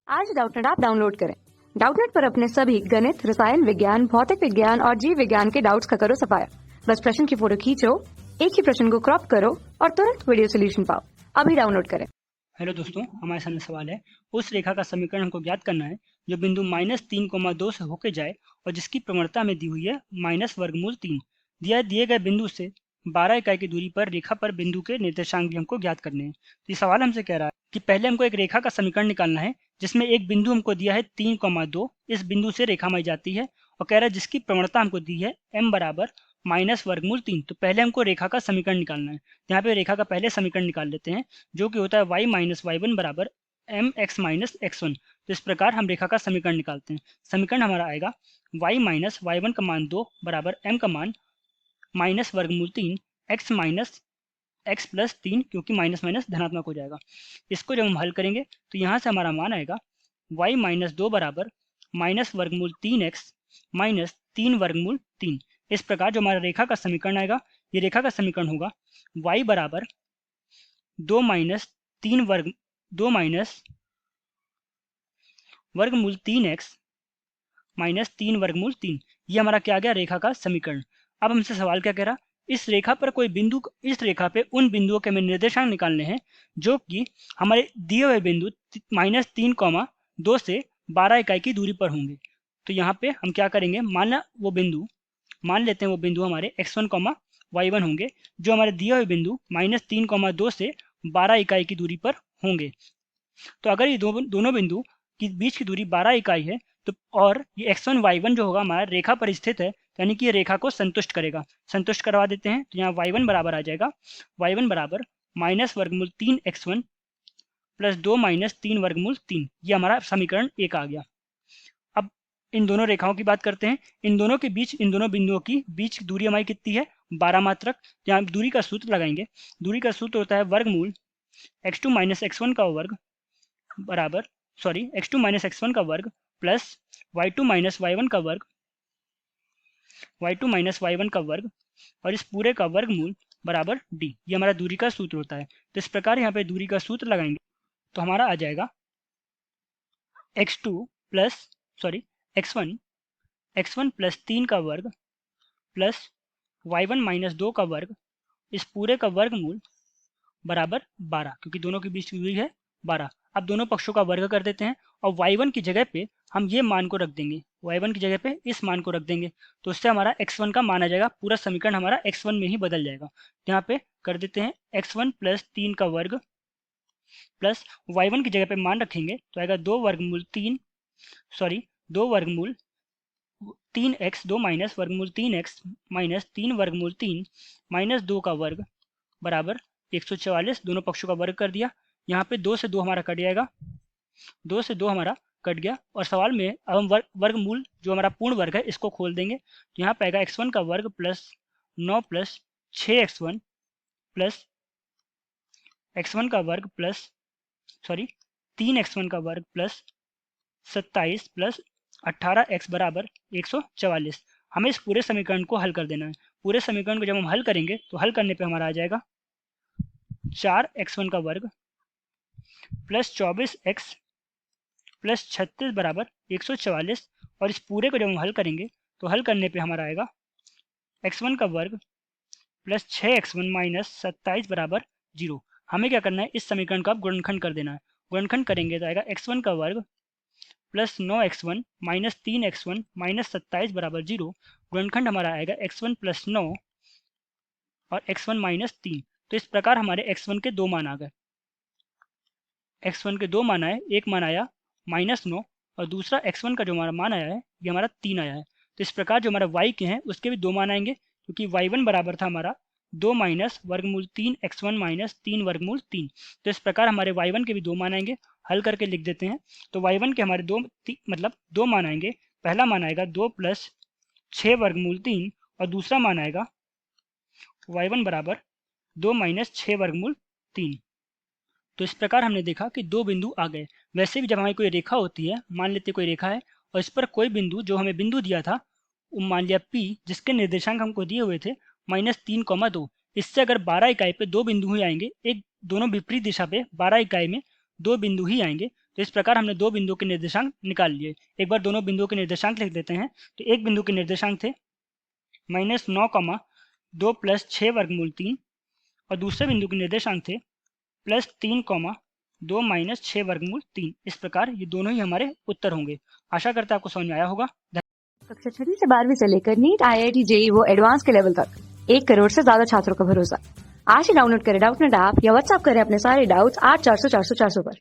आज Doubtnut app download करें। Doubtnut पर अपने सभी गणित, रसायन विज्ञान, भौतिक विज्ञान और जीव विज्ञान के डाउट्स का करो सफाया। बस प्रश्न की फोटो खींचो, एक ही प्रश्न को क्रॉप करो और तुरंत वीडियो सोल्यूशन पाओ। अभी डाउनलोड करें। हेलो दोस्तों, हमारे सामने सवाल है। उस रेखा का समीकरण हमको ज्ञात करना है जो बिंदु -3,2 से होके जाए और जिसकी प्रवणता हमें दी हुई है -वर्गमूल 3। दिए गए बिंदु से 12 इकाई की दूरी पर रेखा पर बिंदु के निर्देशांक भी हमको ज्ञात करने हैं। तो ये सवाल हमसे कह रहा है कि पहले हमको एक रेखा का समीकरण निकालना है जिसमें एक बिंदु हमको दिया है 3,2। इस बिंदु से रेखा हमारी जाती है और कह रहा है जिसकी प्रवणता हमको दी है m बराबर -वर्गमूल 3। तो पहले हमको रेखा का समीकरण निकालना है। यहाँ पे रेखा का पहले समीकरण निकाल लेते हैं जो कि होता है y माइनस वाई वन बराबर m x minus x one. तो इस प्रकार हम रेखा का समीकरण निकालते हैं। समीकरण हमारा आएगा y माइनस वाई वन का मान 2 बराबर m का मान -वर्गमूल 3 x माइनस एक्स प्लस 3, क्योंकि माइनस माइनस धनात्मक हो जाएगा। इसको जब हम हल करेंगे तो यहाँ से हमारा मान आएगा y माइनस 2 बराबर -वर्गमूल 3x माइनस 3 वर्गमूल 3। इस प्रकार जो हमारा रेखा का समीकरण आएगा, ये रेखा का समीकरण होगा y बराबर 2 माइनस वर्गमूल 3x माइनस 3 वर्गमूल 3। ये हमारा क्या आ गया, रेखा का समीकरण। अब हमसे सवाल क्या कह रहा, इस रेखा पर कोई बिंदु, इस रेखा पे उन बिंदुओं के हमें निर्देशांक निकालने हैं जो कि हमारे दिए हुए बिंदु -3,2 से 12 इकाई की दूरी पर होंगे। तो यहाँ पे हम क्या करेंगे, मान लेते हैं वो बिंदु हमारे x1, y1 होंगे जो हमारे दिए हुए बिंदु -3,2 से 12 इकाई की दूरी पर होंगे। तो अगर ये दोनों बिंदु के बीच की दूरी 12 इकाई है तो और ये x1 y1 जो होगा हमारा रेखा पर स्थित है, यानी कि ये रेखा को संतुष्ट करेगा। संतुष्ट करवा देते हैं तो यहाँ y1 बराबर आ जाएगा y1 बराबर -वर्गमूल 3x1 प्लस 2 माइनस 3 वर्गमूल 3। ये हमारा समीकरण 1 आ गया। अब इन दोनों रेखाओं की बात करते हैं। इन दोनों बिंदुओं की बीच की दूरी हमारी कितनी है, 12 मात्रक। यहाँ दूरी का सूत्र लगाएंगे। दूरी का सूत्र होता है वर्गमूल x2 माइनस एक्स1 का वर्ग बराबर x2 माइनस एक्स1 का वर्ग प्लस y2 माइनस वाई1 का वर्ग और इस पूरे का वर्गमूल बराबर d। ये हमारा दूरी का सूत्र होता है। तो इस प्रकार यहाँ पे दूरी का सूत्र लगाएंगे तो हमारा आ जाएगा x1 प्लस 3 का वर्ग प्लस y1 माइनस 2 का वर्ग, इस पूरे का वर्गमूल बराबर 12, क्योंकि दोनों के बीच की दूरी है 12। अब दोनों पक्षों का वर्ग कर देते हैं और y1 की जगह पे हम ये मान को रख देंगे, y1 की जगह पे इस मान को रख देंगे तो उससे हमारा x1 का मान आ जाएगा। पूरा समीकरण हमारा x1 में ही बदल जाएगा। यहाँ पे कर देते हैं x1 प्लस 3 का वर्ग प्लस y1 की जगह पे मान रखेंगे तो आएगा 2 वर्गमूल 3x 2 माइनस वर्गमूल 3x माइनस 3 वर्गमूल 3 माइनस 2 का वर्ग बराबर 144। दोनों पक्षों का वर्ग कर दिया। यहाँ पे 2 से 2 हमारा कट जाएगा, 2 से 2 हमारा कट गया। और सवाल में अब हम वर्गमूल जो हमारा पूर्ण वर्ग है इसको खोल देंगे तो यहाँ पे आएगा x1 का वर्ग plus 9 plus 6x1 plus x1 का वर्ग प्लस 3x1 का वर्ग प्लस 27 प्लस 18x बराबर 144। हमें इस पूरे समीकरण को हल कर देना है। पूरे समीकरण को जब हम हल करेंगे तो हल करने पे हमारा आ जाएगा 4x1 का वर्ग प्लस 24x प्लस 36 बराबर 144। और इस पूरे को जब हम हल करेंगे तो हल करने पे हमारा आएगा x1 का वर्ग प्लस 6x1 माइनस 27 बराबर 0। हमें क्या करना है, इस समीकरण का अब गुणनखंड कर देना है। गुणनखंड करेंगे तो आएगा x1 का वर्ग plus 9x1 minus 3x1 minus 27 बराबर 0। गुणनखंड हमारा आएगा x1 प्लस 9 और x1 माइनस 3। तो इस प्रकार हमारे x1 के दो मान आ गए। x1 के दो मान आए, एक मान आया -9 और दूसरा x1 का जो हमारा मान आया है ये हमारा 3 आया है। तो इस प्रकार जो हमारा y के हैं उसके भी दो मान आएंगे, क्योंकि y1 बराबर था हमारा 2 माइनस वर्गमूल 3x1 माइनस 3 वर्गमूल 3। तो इस प्रकार हमारे y1 के भी दो मान आएंगे। हल करके लिख देते हैं तो y1 के हमारे दो मान आएंगे। पहला मान आएगा 2 प्लस 6 वर्गमूल 3 और दूसरा मान आएगा y1 बराबर 2 माइनस 6 वर्गमूल 3। तो इस प्रकार हमने देखा कि दो बिंदु आ गए। वैसे भी जब हमारी कोई रेखा होती है, मान लेते कोई रेखा है और इस पर कोई बिंदु, जो हमें बिंदु दिया था मान लिया P, जिसके निर्देशांक हमको दिए हुए थे -3,2, इससे अगर 12 इकाई पे दो बिंदु ही आएंगे, एक दोनों विपरीत दिशा पे 12 इकाई में दो बिंदु ही आएंगे। तो इस प्रकार हमने दो बिंदुओं के निर्देशांक निकाल लिए। एक बार दोनों बिंदुओं के निर्देशांक लिख देते हैं। तो एक बिंदु के निर्देशांक थे -9, 2 + 6 वर्गमूल 3 और दूसरे बिंदु के निर्देशांक थे +3, 2 - 6 वर्गमूल 3। इस प्रकार ये दोनों ही हमारे उत्तर होंगे। आशा करता है आपको समझ में आया होगा। कक्षा 6वीं से 12वीं से लेकर नीट, IIT, JEE वो एडवांस के लेवल तक 1 करोड़ से ज्यादा छात्रों का भरोसा। आज ही डाउनलोड करें डाउटनेट ऐप या व्हाट्सएप करें अपने सारे डाउट्स 8400 400 400 पर।